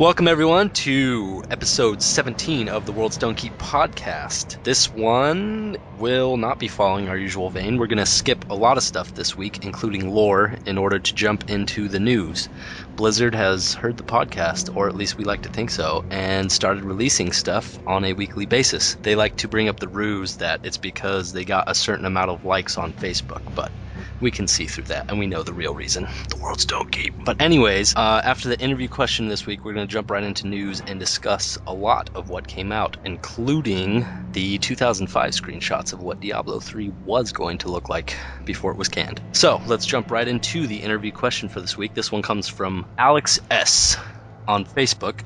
Welcome, everyone, to episode 17 of the Worldstone Keep Podcast. This one will not be following our usual vein. We're going to skip a lot of stuff this week, including lore, in order to jump into the news. Blizzard has heard the podcast, or at least we like to think so, and started releasing stuff on a weekly basis. They like to bring up the ruse that it's because they got a certain amount of likes on Facebook, but we can see through that, and we know the real reason. The worlds don't keep. But anyways, after the interview question this week, we're going to jump right into news and discuss a lot of what came out, including the 2005 screenshots of what Diablo 3 was going to look like before it was canned. So, let's jump right into the interview question for this week. This one comes from Alex S. on Facebook.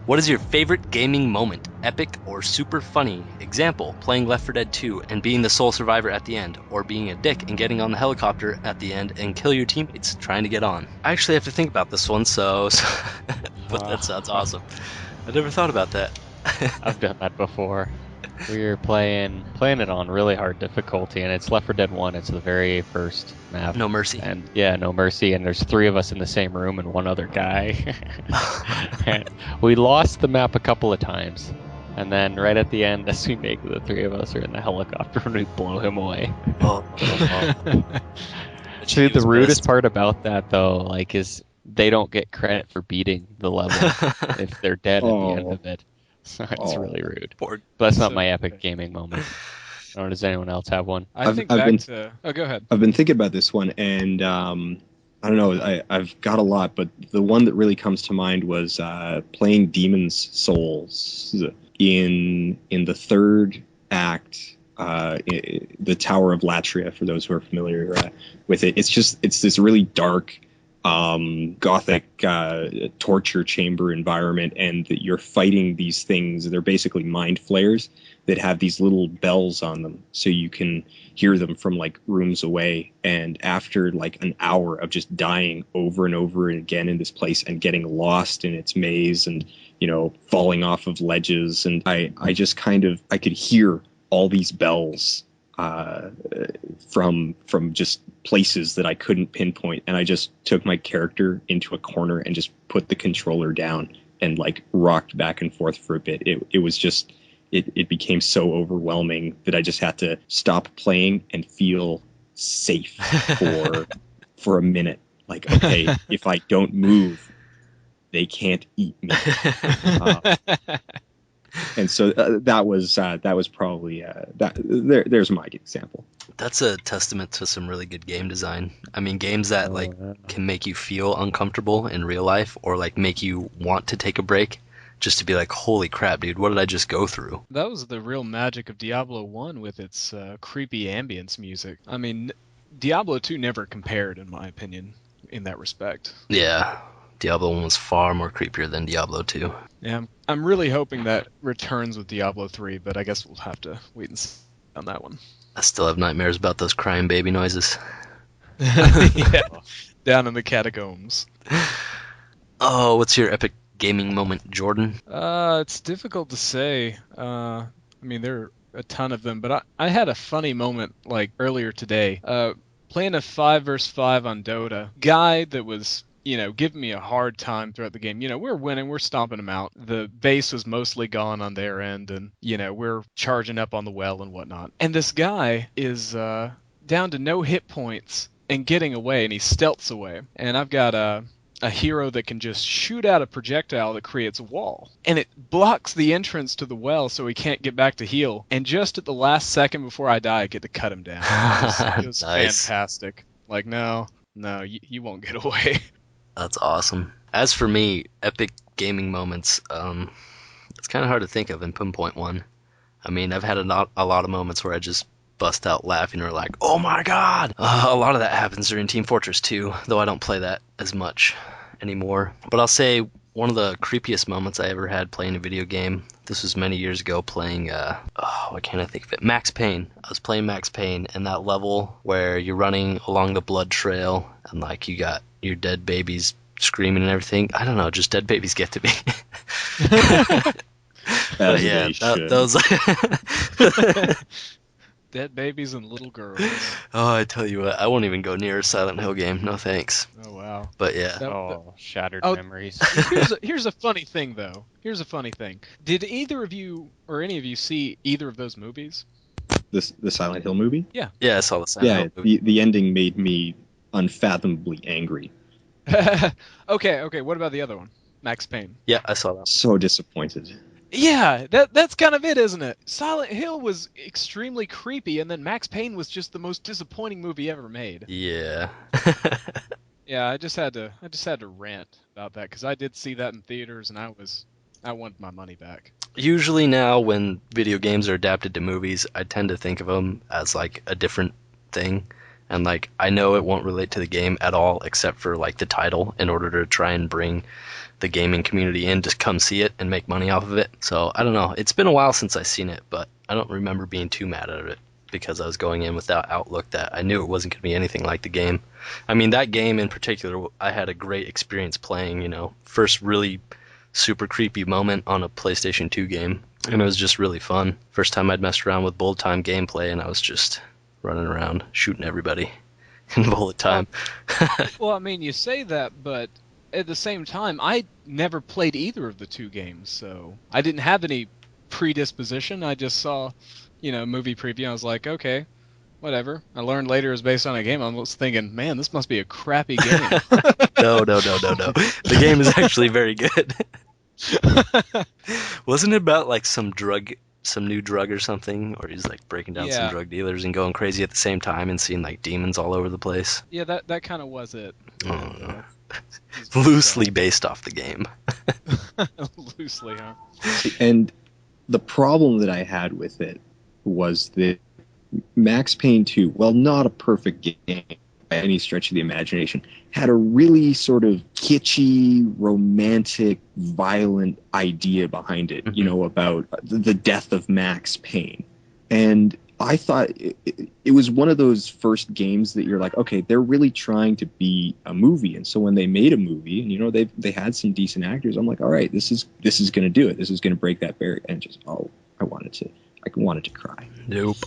What is your favorite gaming moment? Epic or super funny? Example, playing Left 4 Dead 2 and being the sole survivor at the end, or being a dick and getting on the helicopter at the end and kill your teammates trying to get on. I actually have to think about this one, but that sounds awesome. I never thought about that. I've done that before. We were playing it on really hard difficulty, and it's Left 4 Dead 1. It's the very first map. No Mercy. And yeah, No Mercy, and there's 3 of us in the same room and one other guy. And we lost the map a couple of times, and then right at the end, as we make the 3 of us are in the helicopter, and we blow him away. Dude, the rudest part about that, though, is they don't get credit for beating the level if they're dead at the end of it. So it's really rude. But that's not my epic gaming moment. I don't know, does anyone else have one? Oh, go ahead. I've been thinking about this one, and I don't know, I've got a lot, but the one that really comes to mind was playing Demon's Souls in the third act, the Tower of Latria, for those who are familiar with it. It's this really dark, gothic torture chamber environment, and that you're fighting these things. They're basically mind flayers that have these little bells on them, so you can hear them from rooms away. And after an hour of just dying over and over again in this place and getting lost in its maze and falling off of ledges, and I could hear all these bells from just places that I couldn't pinpoint, and I just took my character into a corner and just put the controller down and rocked back and forth for a bit. It was just it became so overwhelming that I just had to stop playing and feel safe for a minute. Okay, if I don't move, they can't eat me. And so that was probably there's my example. That's a testament to some really good game design. I mean, games that can make you feel uncomfortable in real life, or make you want to take a break, just to be holy crap, dude, what did I just go through? That was the real magic of Diablo 1 with its creepy ambience music. I mean, Diablo 2 never compared, in my opinion, in that respect. Yeah. Diablo 1 was far more creepier than Diablo 2. Yeah, I'm really hoping that returns with Diablo 3, but I guess we'll have to wait and see on that one. I still have nightmares about those crying baby noises. Yeah, down in the catacombs. Oh, what's your epic gaming moment, Jordan? It's difficult to say. I mean, there are a ton of them, but I had a funny moment earlier today. Playing a 5 versus 5 on Dota. Guy that was giving me a hard time throughout the game. We're winning, we're stomping them out. The base was mostly gone on their end, and, we're charging up on the well and whatnot. And this guy is down to no hit points and getting away, and he stealths away. And I've got a hero that can just shoot out a projectile that creates a wall. And it blocks the entrance to the well so he can't get back to heal. And just at the last second before I die, I get to cut him down. It was Nice. Fantastic. No, you won't get away. That's awesome. As for me, epic gaming moments, it's kind of hard to think of and pinpoint one. I mean, I've had a lot of moments where I just bust out laughing or oh my god! A lot of that happens during Team Fortress 2, though I don't play that as much anymore. But I'll say one of the creepiest moments I ever had playing a video game, this was many years ago, playing, why can't I think of it? Max Payne. I was playing Max Payne, and that level where you're running along the blood trail, and you got your dead babies screaming and everything. I don't know, just dead babies get to me. But yeah, those Dead babies and little girls. Oh, I tell you what, I won't even go near a Silent Hill game. No thanks. Oh wow. But yeah. Shattered memories. Here's a funny thing though. Here's a funny thing. Did either of you or any of you see either of those movies? The Silent Hill movie? Yeah. Yeah, I saw the Silent Hill movie. The ending made me unfathomably angry. Okay. What about the other one? Max Payne. Yeah, I saw that. So disappointed. Yeah, that's kind of it, isn't it? Silent Hill was extremely creepy, and then Max Payne was just the most disappointing movie ever made. Yeah. Yeah, I just had to rant about that because I did see that in theaters, and I wanted my money back. Usually now, when video games are adapted to movies, I tend to think of them as like a different thing, and like I know it won't relate to the game at all, except for like the title, in order to try and bring the gaming community in to come see it and make money off of it. So I don't know. It's been a while since I've seen it, but I don't remember being too mad at it because I was going in with that outlook that I knew it wasn't going to be anything like the game. I mean, that game in particular, I had a great experience playing, you know, first really super creepy moment on a PlayStation 2 game, and it was just really fun. First time I'd messed around with bullet time gameplay, and I was just running around shooting everybody in bullet time. Well, I mean, you say that, but at the same time, I never played either of the two games, so I didn't have any predisposition. I just saw, movie preview, and I was like, okay, whatever. I learned later it was based on a game. I was thinking, man, this must be a crappy game. No. The game is actually very good. Wasn't it about like some new drug or something, or he's like breaking down some drug dealers and going crazy at the same time and seeing like demons all over the place? Yeah, that kind of was it. Loosely based off the game. Loosely, huh? And the problem that I had with it was that Max Payne 2, while not a perfect game by any stretch of the imagination, had a really sort of kitschy, romantic, violent idea behind it, about the death of Max Payne. And I thought it was one of those first games that you're like, okay, they're really trying to be a movie. And so when they made a movie and, they had some decent actors, I'm like, all right, this is going to do it. This is going to break that barrier. And just, I wanted to cry. Nope.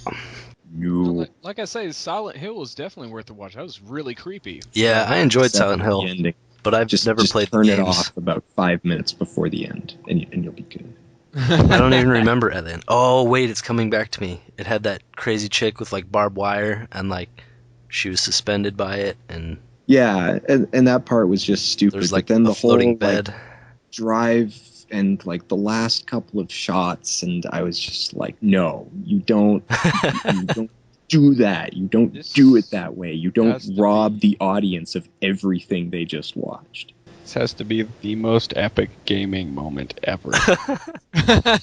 No. Like I say, Silent Hill was definitely worth a watch. That was really creepy. Yeah, I enjoyed Silent Hill, but I've just never played turn the games. Turn it off about 5 minutes before the end, and you'll be good. I don't even remember it then. Oh, wait, it's coming back to me. It had that crazy chick with, like, barbed wire, and, like, she was suspended by it, and... Yeah, and that part was just stupid. There's, like, but then a the floating whole, bed. Drive and, like, the last couple of shots, and I was just like, no, you don't do that. You don't do it that way. You don't rob the audience of everything they just watched. This has to be the most epic gaming moment ever. I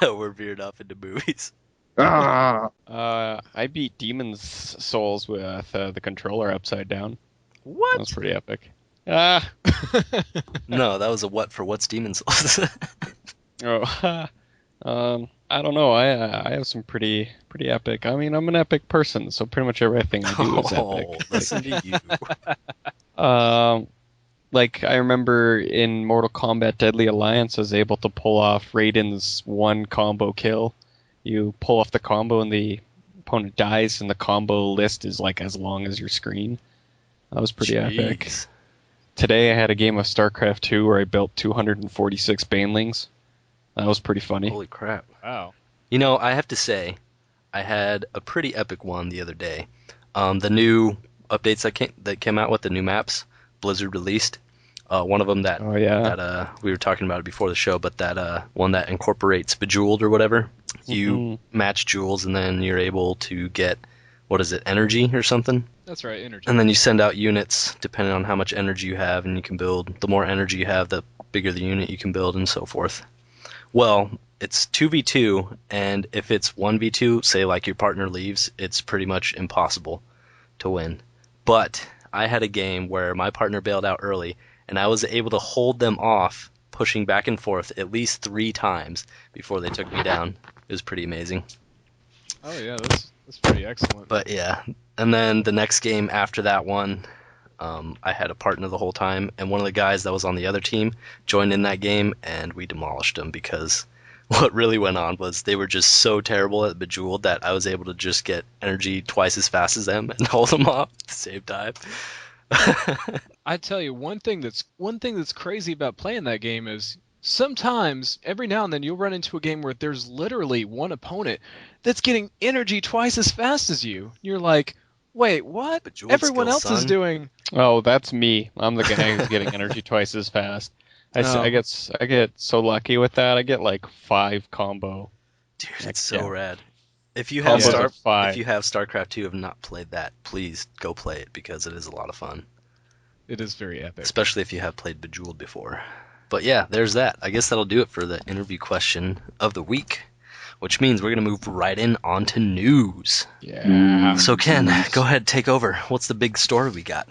know we're veered off into movies. I beat Demon's Souls with the controller upside down. What? That was pretty epic. No, that was a what for what's Demon's Souls. I don't know. I have some pretty epic. I mean, I'm an epic person, so pretty much everything I do is epic. Listen to you. Like, I remember in Mortal Kombat Deadly Alliance, I was able to pull off Raiden's one combo kill. You pull off the combo and the opponent dies, and the combo list is like as long as your screen. That was pretty epic. Today I had a game of StarCraft 2 where I built 246 banelings. That was pretty funny. Holy crap. Wow. I have to say, I had a pretty epic one the other day. The new updates that came out with the new maps, Blizzard released. One of them that we were talking about it before the show, but that one that incorporates Bejeweled or whatever. You match jewels and then you're able to get, what is it, energy or something? That's right, energy. And then you send out units depending on how much energy you have, and you can build. The more energy you have, the bigger the unit you can build, and so forth. Well, it's 2v2, and if it's 1v2, say like your partner leaves, it's pretty much impossible to win. But I had a game where my partner bailed out early, and I was able to hold them off, pushing back and forth at least 3 times before they took me down. It was pretty amazing. Oh yeah, that's pretty excellent. But yeah, and then the next game after that one, I had a partner the whole time, and one of the guys that was on the other team joined in that game, and we demolished him because what really went on was they were just so terrible at Bejeweled that I was able to just get energy twice as fast as them and hold them off at the same time. I tell you, one thing that's crazy about playing that game is sometimes, every now and then, you'll run into a game where there's literally one opponent that's getting energy twice as fast as you. You're like, wait, what? Bejeweled Everyone skills, else is son. doing. Oh, that's me. I'm the guy who's getting energy twice as fast. I get so lucky with that. I get like 5 combo. Dude, Like, it's so yeah. rad. If you have Combos of 5. if you have StarCraft 2 and have not played that, please go play it because it is a lot of fun. It is very epic. Especially if you have played Bejeweled before. But yeah, there's that. I guess that'll do it for the interview question of the week, which means we're going to move right in onto news. Yeah. So Ken, go ahead, take over. What's the big story we got?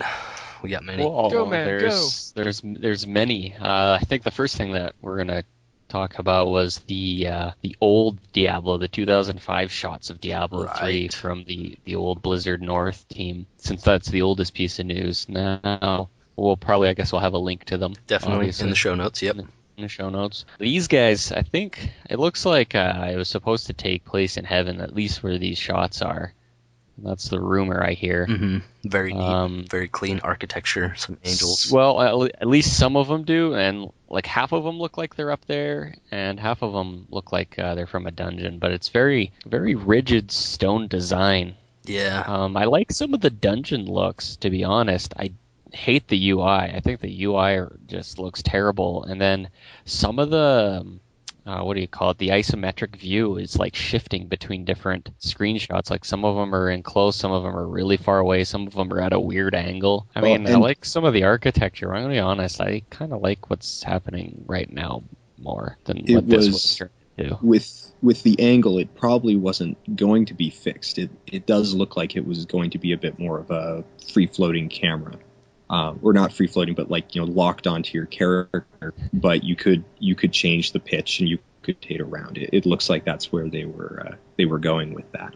We got many. Whoa, Go, man, there's many. I think the first thing that we're gonna talk about was the old Diablo, the 2005 shots of Diablo 3 from the old Blizzard North team. Since that's the oldest piece of news, now we'll have a link to them. Definitely obviously. in the show notes. Yep. In the show notes. These guys, I think it looks like it was supposed to take place in heaven, at least where these shots are. That's the rumor I hear. Mm-hmm. Very neat, very clean architecture, some angels. Well, at least some of them do, and like half of them look like they're up there, and half of them look like they're from a dungeon. But it's very, very rigid stone design. Yeah. I like some of the dungeon looks, to be honest. I hate the UI. I think the UI just looks terrible. And then some of the what do you call it? The isometric view is like shifting between different screenshots. Like some of them are in close, some of them are really far away, some of them are at a weird angle. I like some of the architecture. I'm gonna be honest. I kind of like what's happening right now more than what this was turned into. With the angle, it probably wasn't going to be fixed. It does look like it was going to be a bit more of a free floating camera. Or not free floating, but like, locked onto your character. But you could change the pitch and you could rotate around it. It looks like that's where they were going with that.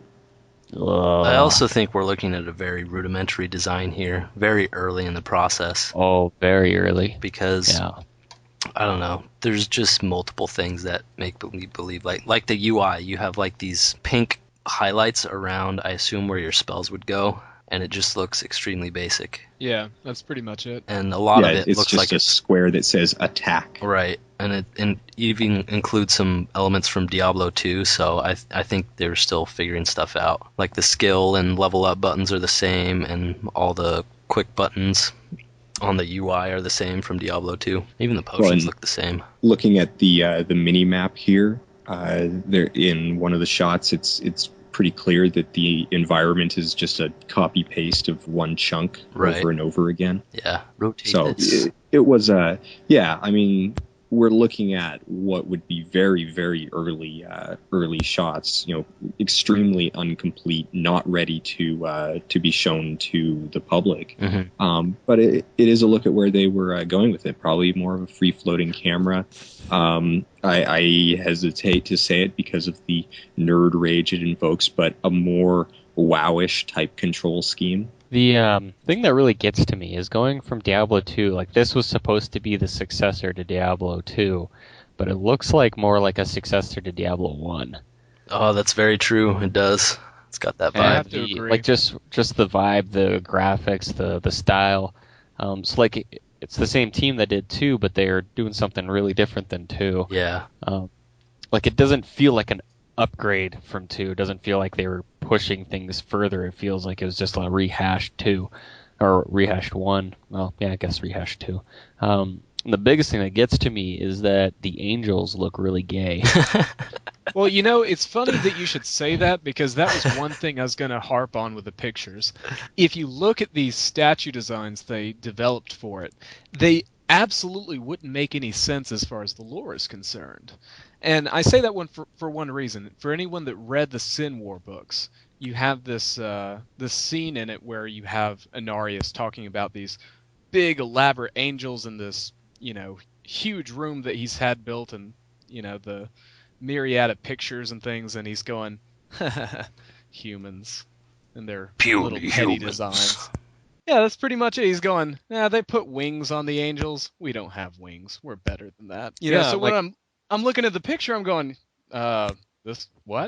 I also think we're looking at a very rudimentary design here, very early in the process. Oh, very early. Because I don't know, there's just multiple things that make me believe like the UI. You have like these pink highlights around, I assume, where your spells would go. And it just looks extremely basic. Yeah, that's pretty much it. And a lot of it looks like a square that says attack. Right, and it even includes some elements from Diablo 2, so I think they're still figuring stuff out. Like the skill and level up buttons are the same, and all the quick buttons on the UI are the same from Diablo 2. Even the potions look the same. Looking at the mini map here, there in one of the shots, it's pretty clear that the environment is just a copy paste of one chunk over and over again. Yeah, rotate. So it was I mean, we're looking at what would be very, very early shots. Extremely incomplete, not ready to be shown to the public. Mm-hmm. But it is a look at where they were going with it. Probably more of a free floating camera. I hesitate to say it because of the nerd rage it invokes, but a more WoW-ish type control scheme. The thing that really gets to me is going from Diablo 2, like this was supposed to be the successor to Diablo 2, but it looks like more like a successor to Diablo 1. Oh, that's very true. It does. It's got that vibe. I have to agree. Like just the vibe, the graphics, the style. It's like it's the same team that did 2, but they are doing something really different than 2. Yeah. Like it doesn't feel like an upgrade from 2. It doesn't feel like they were pushing things further. It feels like it was just a rehashed 2 or rehashed 1. Well, yeah, I guess rehashed 2. The biggest thing that gets to me is that the angels look really gay. Well, it's funny that you should say that because that was one thing I was going to harp on with the pictures. If you look at these statue designs they developed for it, they absolutely wouldn't make any sense as far as the lore is concerned. And I say that one for one reason. For anyone that read the Sin War books, you have this scene in it where you have Inarius talking about these big elaborate angels in this, huge room that he's had built, and the myriad of pictures and things, and he's going, humans and their Purely little petty humans. designs. Yeah, that's pretty much it. He's going, they put wings on the angels. We don't have wings. We're better than that. So when I'm looking at the picture, I'm going, This what?